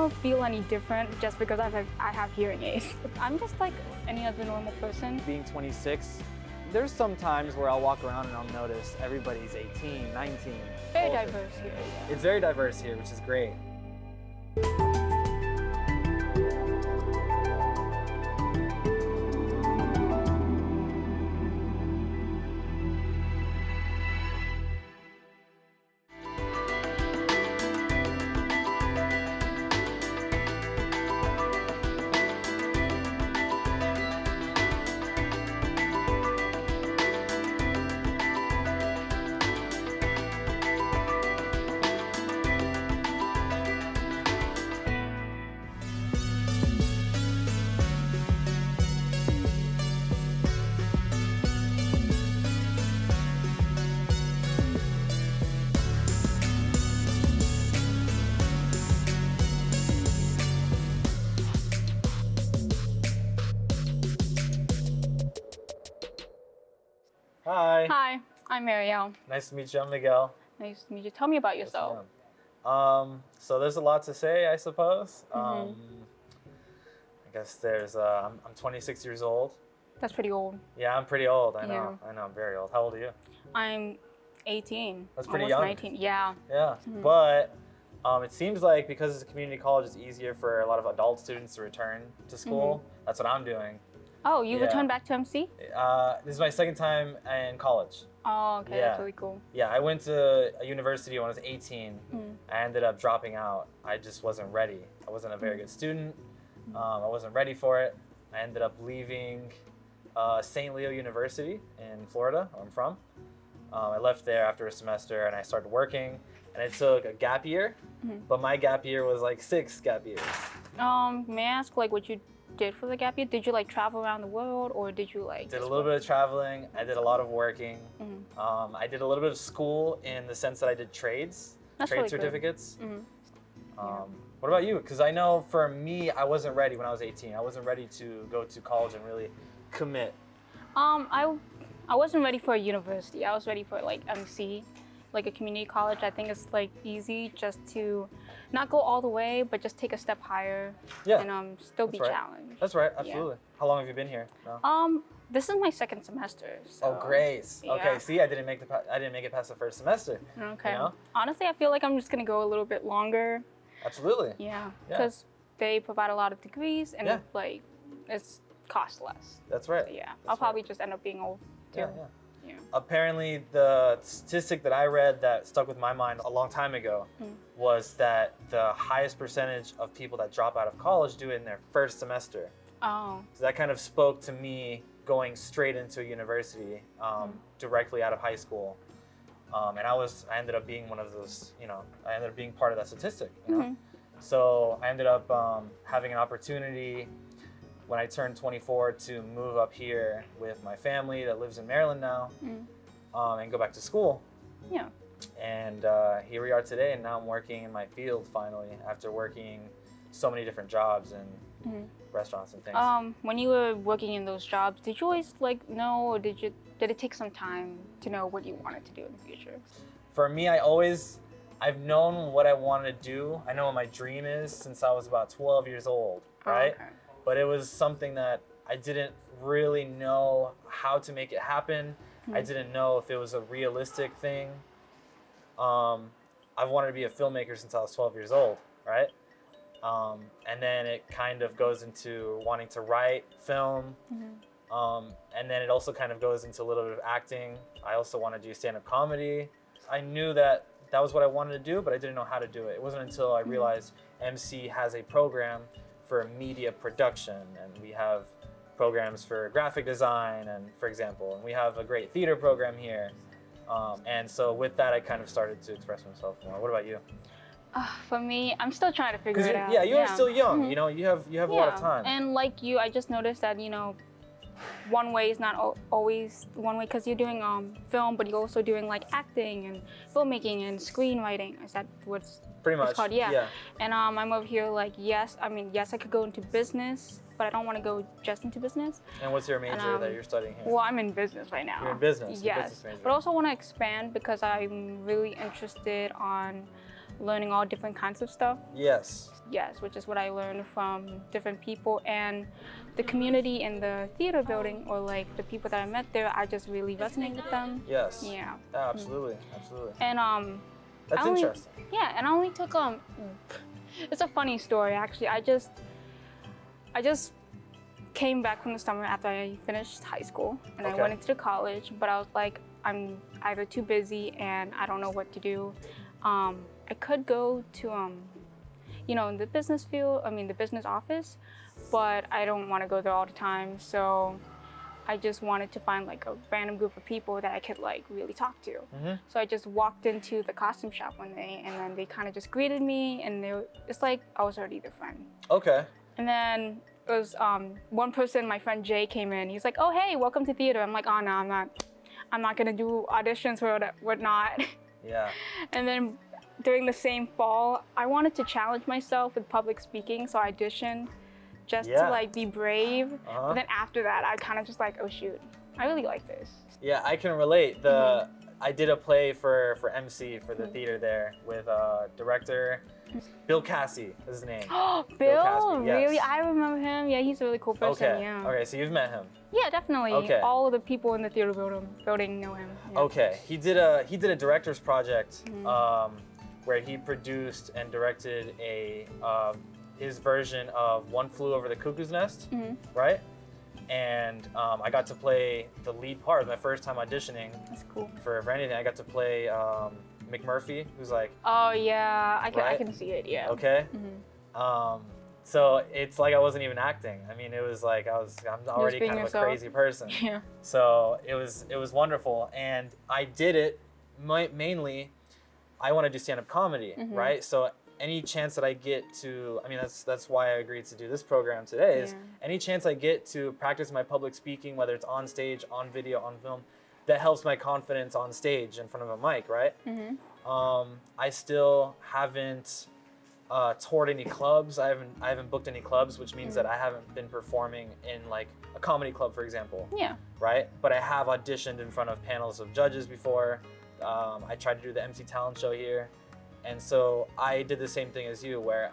don't feel any different just because I have hearing aids. I'm just like any other normal person. Being 26, there's some times where I'll walk around and I'll notice everybody's 18, 19. Very older. diverse here. Yeah. It's very diverse here, which is great. Hi. Hi, I'm Marielle. Nice to meet you. I'm Miguel. Nice to meet you. Tell me about yourself. So there's a lot to say, I suppose. I guess there's, I'm 26 years old. That's pretty old. Yeah, I'm pretty old. I know. Yeah. I know. I'm very old. How old are you? I'm 18. That's pretty almost young. 19. Yeah. Yeah. But it seems like because it's a community college, it's easier for a lot of adult students to return to school. That's what I'm doing. Oh, you Yeah. returned back to MC? This is my second time in college. Oh, okay. Yeah. That's really cool. Yeah, I went to a university when I was 18. I ended up dropping out. I just wasn't ready. I wasn't a very good student. I wasn't ready for it. I ended up leaving St. Leo University in Florida, where I'm from. I left there after a semester and I started working. And it took a gap year, but my gap year was like 6 gap years. May I ask like what you did for the gap year? Did you like travel around the world or did you like Did a little bit of traveling. I did a lot of working. I did a little bit of school in the sense that I did trades, That's trade really good. certificates. What about you? Because I know for me, I wasn't ready when I was 18. I wasn't ready to go to college and really commit. I wasn't ready for a university. I was ready for like MC, like a community college. I think it's like easy just to not go all the way, but just take a step higher and still be right. challenged. That's right, absolutely. How long have you been here? No? This is my second semester. So, Oh, great. yeah. Okay, see, I didn't make it past the first semester. Okay. You know? Honestly, I feel like I'm just gonna go a little bit longer. Absolutely. Yeah, because they provide a lot of degrees and Yeah. like it's cost less. That's right. But yeah, That's I'll right. probably just end up being old too. Yeah. Yeah. Apparently, the statistic that I read that stuck with my mind a long time ago was that the highest percentage of people that drop out of college do it in their first semester. Oh. So that kind of spoke to me going straight into a university directly out of high school. And I ended up being one of those, I ended up being part of that statistic, So I ended up having an opportunity when I turned 24 to move up here with my family that lives in Maryland now and go back to school. Yeah. And here we are today, and now I'm working in my field finally after working so many different jobs and restaurants and things. When you were working in those jobs, did you always like know, or did it take some time to know what you wanted to do in the future? For me, I've known what I wanted to do. I know what my dream is since I was about 12 years old, right? Okay. But it was something that I didn't really know how to make it happen. I didn't know if it was a realistic thing. I've wanted to be a filmmaker since I was 12 years old, right? And then it kind of goes into wanting to write, film, and then it also kind of goes into a little bit of acting. I also want to do stand-up comedy. I knew that was what I wanted to do, but I didn't know how to do it. It wasn't until I realized MC has a program for media production, and we have programs for graphic design, and for example, and we have a great theater program here. And so with that, I kind of started to express myself more. What about you? For me, I'm still trying to figure it out. Yeah, you're still young. You know, you have a lot of time. And like you, I just noticed that one way is not always one way, because you're doing film, but you're also doing like acting and filmmaking and screenwriting. Is that what's pretty much it's called? Yeah. And I'm over here like yes, I could go into business, but I don't want to go just into business. And what's your major that you're studying here? Well, I'm in business right now. You're in business. Yes, Business major. but I also want to expand because I'm really interested on learning all different kinds of stuff. Yes. Yes, which is what I learned from different people, and the community in the theater building, or like the people that I met there, I just really resonate with them. Yes. Yeah. Absolutely. Absolutely. And That's interesting. Yeah, and I only took it's a funny story actually. I just came back from the summer after I finished high school, and I went into college, but I was like, I'm either too busy and I don't know what to do. I could go to you know, in the business field, the business office, but I don't want to go there all the time. So I just wanted to find like a random group of people that I could like really talk to. So I just walked into the costume shop one day, and then they kind of just greeted me, and it's like I was already their friend. Okay. And then it was one person, my friend Jay, came in. He's like, "Oh hey, welcome to theater." I'm like, "Oh no, I'm not gonna do auditions or whatnot." Yeah. And then during the same fall, I wanted to challenge myself with public speaking, so I auditioned just to like be brave. But then after that, I kind of just like, oh shoot, I really like this. Yeah, I can relate. I did a play for MC for the theater there with director Bill Cassie is his name. Bill Cassie, yes. Really? I remember him. Yeah, he's a really cool person. Okay. Yeah. Okay, so you've met him. Yeah, definitely. Okay. All of the people in the theater building know him. Yeah. Okay. He did a director's project where he produced and directed his version of One Flew Over the Cuckoo's Nest, right? And I got to play the lead part. It was my first time auditioning. That's cool. For anything. I got to play McMurphy, who's like. Oh yeah, I can see it. Yeah. Okay. So it's like I wasn't even acting. I mean, it was like I'm already kind of a crazy person. Yeah. So it was wonderful, and I did it mainly. I want to do stand-up comedy, right? So any chance that I get to, that's why I agreed to do this program today, is any chance I get to practice my public speaking, whether it's on stage, on video, on film, that helps my confidence on stage in front of a mic, right? I still haven't toured any clubs. I haven't booked any clubs, which means that I haven't been performing in like a comedy club, for example. Yeah. Right? But I have auditioned in front of panels of judges before. I tried to do the MC talent show here. And so I did the same thing as you, where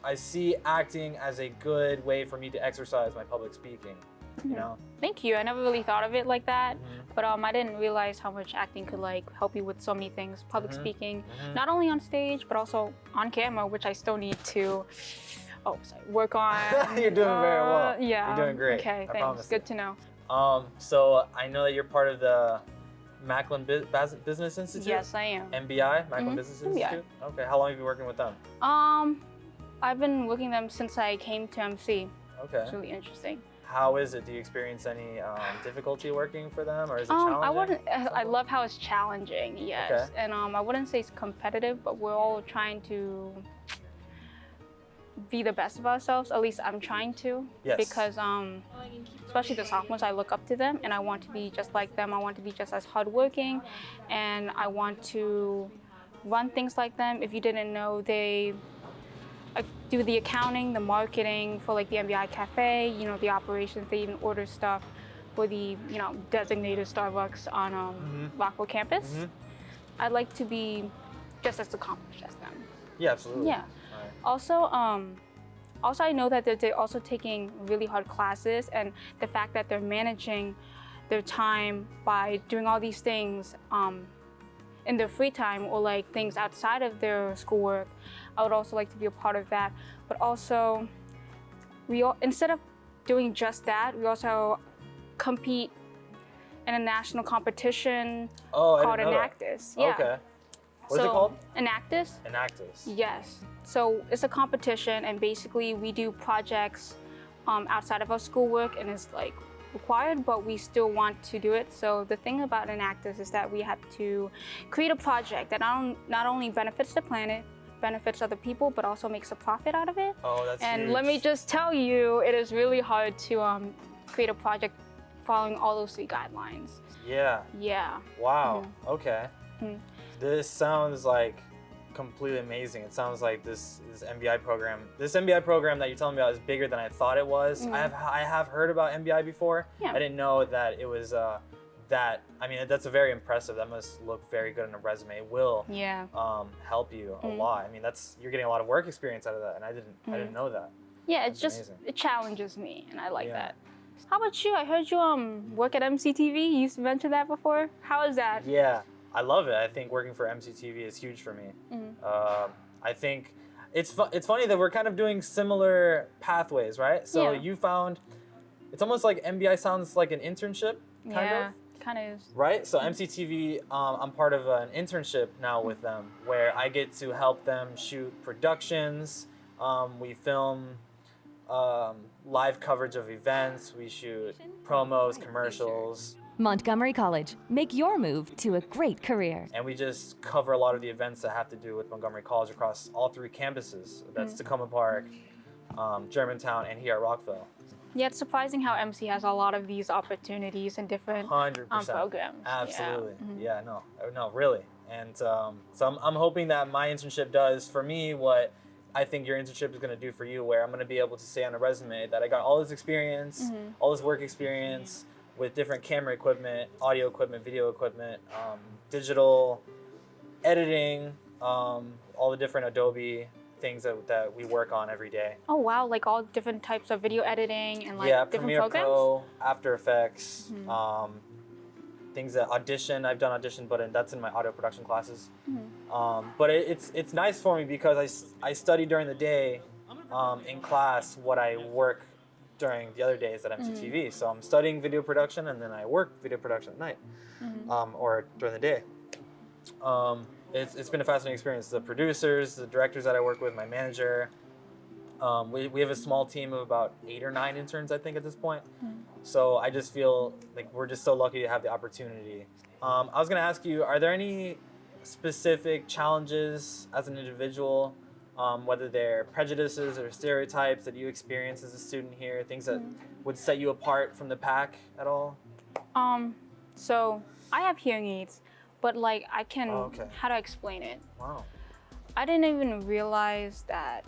I see acting as a good way for me to exercise my public speaking, you know? Thank you. I never really thought of it like that, but I didn't realize how much acting could like help you with so many things. Public speaking, not only on stage, but also on camera, which I still need to work on. You're doing very well. Yeah. You're doing great. Okay, thanks. Good to know. So I know that you're part of the Macklin Business Institute? Yes, I am. MBI, Macklin Business Institute? Okay, how long have you been working with them? I've been working with them since I came to MC. Okay. It's really interesting. How is it? Do you experience any difficulty working for them, or is it challenging? I love how it's challenging, yes. Okay. And I wouldn't say it's competitive, but we're all trying to be the best of ourselves. At least I'm trying to. Yes. Because especially the sophomores, I look up to them, and I want to be just like them. I want to be just as hardworking, and I want to run things like them. If you didn't know, they do the accounting, the marketing for like the MBI Cafe, you know, the operations. They even order stuff for the, you know, designated Starbucks on Rockville campus. I'd like to be just as accomplished as them. Yeah, absolutely. Yeah. Also, I know that they're also taking really hard classes, and the fact that they're managing their time by doing all these things in their free time, or like things outside of their schoolwork, I would also like to be a part of that. But also, instead of doing just that, we also compete in a national competition called Enactus. Yeah. Okay. What's it called? Enactus. Enactus. Yes. So it's a competition, and basically we do projects outside of our schoolwork, and it's like required, but we still want to do it. So the thing about Enactus is that we have to create a project that not only benefits the planet, benefits other people, but also makes a profit out of it. Oh, that's And huge. let me just tell you, it is really hard to create a project following all those 3 guidelines. Yeah. Yeah. Wow. Okay. This sounds like completely amazing. It sounds like this MBI program that you're telling me about is bigger than I thought it was. I have heard about MBI before. Yeah. I didn't know that it was that, I mean, that's a very impressive. That must look very good on a resume. It will help you a lot. I mean, you're getting a lot of work experience out of that, and I didn't know that. Yeah, it challenges me, and I like that. How about you? I heard you work at Mctv. You used to mention that before. How is that? Yeah, I love it. I think working for Mctv is huge for me. I think it's funny that we're kind of doing similar pathways, right? So you found, it's almost like MBI sounds like an internship, kind of. Kind of is. Right? So MCTV, I'm part of an internship now with them where I get to help them shoot productions. We film live coverage of events. We shoot promos, commercials. Montgomery College. Make your move to a great career. And we just cover a lot of the events that have to do with Montgomery College across all 3 campuses. That's Tacoma Park, Germantown, and here at Rockville. Yeah, it's surprising how MC has a lot of these opportunities and different 100%. Programs. Absolutely. Yeah, no, really. And so I'm hoping that my internship does for me what I think your internship is going to do for you, where I'm going to be able to say on a resume that I got all this experience, all this work experience with different camera equipment, audio equipment, video equipment, digital editing, all the different Adobe things that we work on every day. Oh wow, like all different types of video editing and like different Premiere programs? Pro, After Effects, things that Audition. I've done Audition, but that's in my audio production classes. But it's nice for me because I study during the day in class what I work during the other days at MCTV. So I'm studying video production and then I work video production at night or during the day. It's been a fascinating experience. The producers, the directors that I work with, my manager. We have a small team of about 8 or 9 interns, I think, at this point. So I just feel like we're just so lucky to have the opportunity. I was going to ask you, are there any specific challenges as an individual, whether they're prejudices or stereotypes that you experience as a student here, things that would set you apart from the pack at all? So I have hearing aids. But like I can, how do I explain it? Wow. I didn't even realize that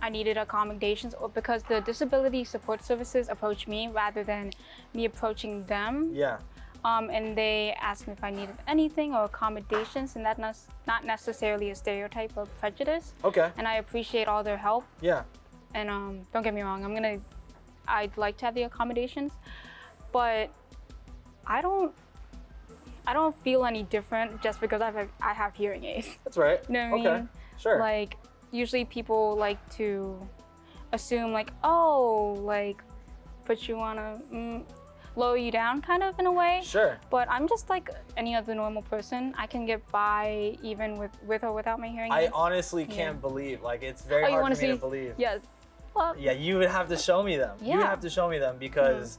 I needed accommodations because the disability support services approached me rather than me approaching them. Yeah. And they asked me if I needed anything or accommodations, and that's not necessarily a stereotype or prejudice. Okay. And I appreciate all their help. Yeah. And don't get me wrong, I'd like to have the accommodations, but I don't feel any different just because I have hearing aids. That's right. You know what I mean? Sure. Like, usually people like to assume like, oh, like, put you on a, lower you down kind of in a way. Sure. But I'm just like any other normal person. I can get by even with or without my hearing aids. I honestly can't believe, like, it's very hard for me to believe. Yes. Well, yeah, you would have to show me them. Yeah. You would have to show me them because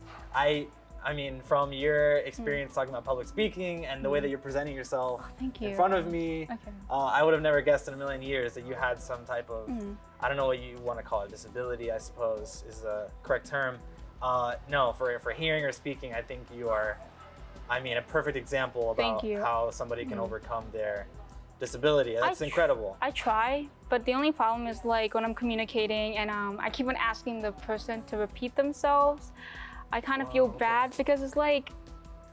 I mean, from your experience talking about public speaking and the way that you're presenting yourself in front of me, I would have never guessed in a million years that you had some type of, I don't know what you want to call it, disability, I suppose is the correct term. No, for hearing or speaking, I think you are, I mean, a perfect example about how somebody can overcome their disability. That's incredible. I try, but the only problem is like when I'm communicating and I keep on asking the person to repeat themselves. I kind of feel bad because it's like,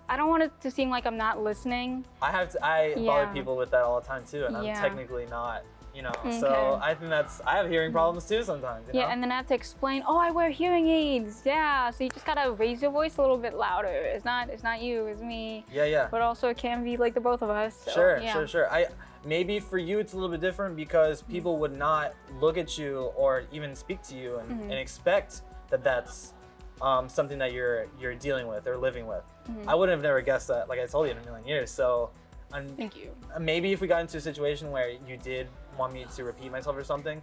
I don't want it to seem like I'm not listening. I bother people with that all the time too, and I'm technically not, you know, so I think I have hearing problems too sometimes, you know? And then I have to explain, oh, I wear hearing aids, so you just gotta raise your voice a little bit louder. It's not you, it's me. Yeah. But also it can be like the both of us. So, Sure. Maybe for you it's a little bit different because people would not look at you or even speak to you and expect that that's something that you're dealing with or living with. I would have never guessed that, like I told you, in a million years. So thank you. Maybe if we got into a situation where you did want me to repeat myself or something,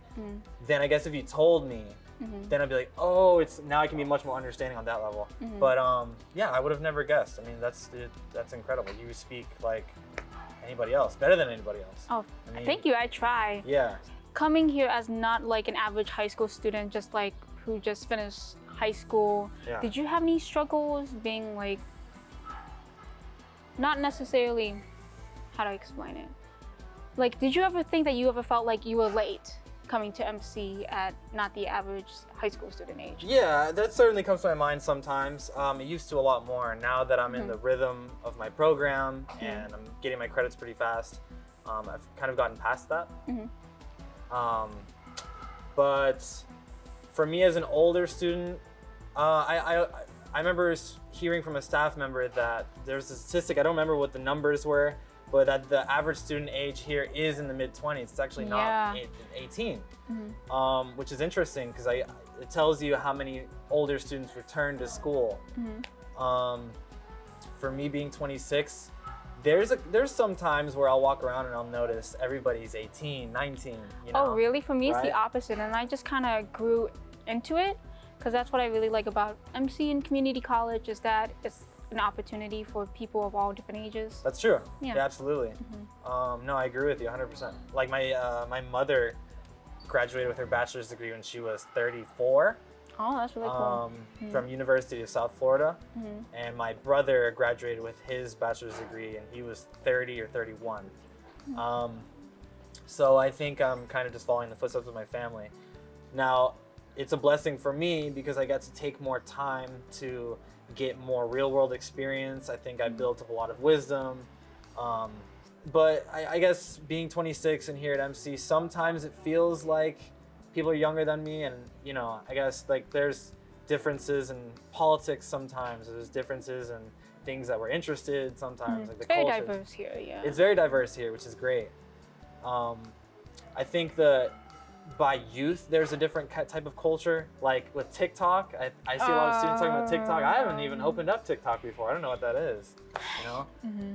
then I guess if you told me, then I'd be like, oh, now I can be much more understanding on that level. But I would have never guessed. I mean, that's incredible. You speak like anybody else, better than anybody else. Oh, thank you. I try. Yeah. Coming here as not like an average high school student, just like who just finished high school, did you have any struggles being like, not necessarily, how do I explain it? Like, did you ever think that you ever felt like you were late? coming to MC at not the average high school student age? Yeah, that certainly comes to my mind sometimes. It used to a lot more. Now that I'm in the rhythm of my program and I'm getting my credits pretty fast, I've kind of gotten past that. But for me as an older student, I remember hearing from a staff member that there's a statistic, I don't remember what the numbers were, but that the average student age here is in the mid-20s. It's actually not 18, which is interesting because it tells you how many older students return to school. For me being 26, there's some times where I'll walk around and I'll notice everybody's 18, 19, you know? Oh, really? For me, it's right? the opposite, and I just kind of grew into it because that's what I really like about MC and community college is that it's an opportunity for people of all different ages. That's true. Yeah, absolutely. No, I agree with you 100%. Like my mother graduated with her bachelor's degree when she was 34. Oh, that's really cool. From University of South Florida. And my brother graduated with his bachelor's degree and he was 30 or 31. So I think I'm kind of just following the footsteps of my family. Now, it's a blessing for me because I get to take more time to get more real world experience. I think I built up a lot of wisdom. But I guess being 26 and here at MC, sometimes it feels like people are younger than me, and you know, I guess like there's differences in politics sometimes. There's differences in things that we're interested sometimes. Like the very culture. diverse here, yeah. It's very diverse here, which is great. I think that by youth, there's a different type of culture. Like with TikTok, I see a lot of students talking about TikTok. I haven't even opened up TikTok before. I don't know what that is, you know?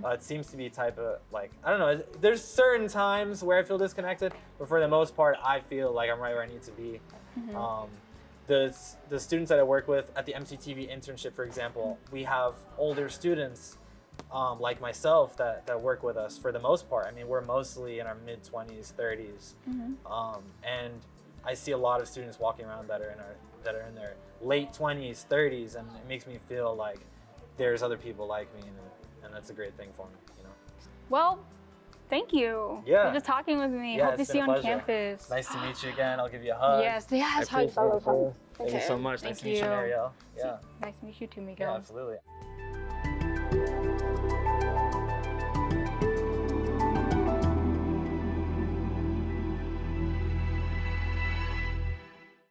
It seems to be type of like, I don't know. There's certain times where I feel disconnected, but for the most part, I feel like I'm right where I need to be. The students that I work with at the Mctv internship, for example, we have older students like myself that work with us for the most part. I mean, we're mostly in our mid-20s, 30s, and I see a lot of students walking around that are in their late 20s, 30s, and it makes me feel like there's other people like me, and that's a great thing for me, you know. Well, thank you for just talking with me. Yeah, Hope to see you on campus. Nice to meet you again. I'll give you a hug. Yes, hugs. Thank you so much. Thank Nice to meet you, you. Marielle. Yeah. Nice to meet you too, Miguel. Yeah, absolutely.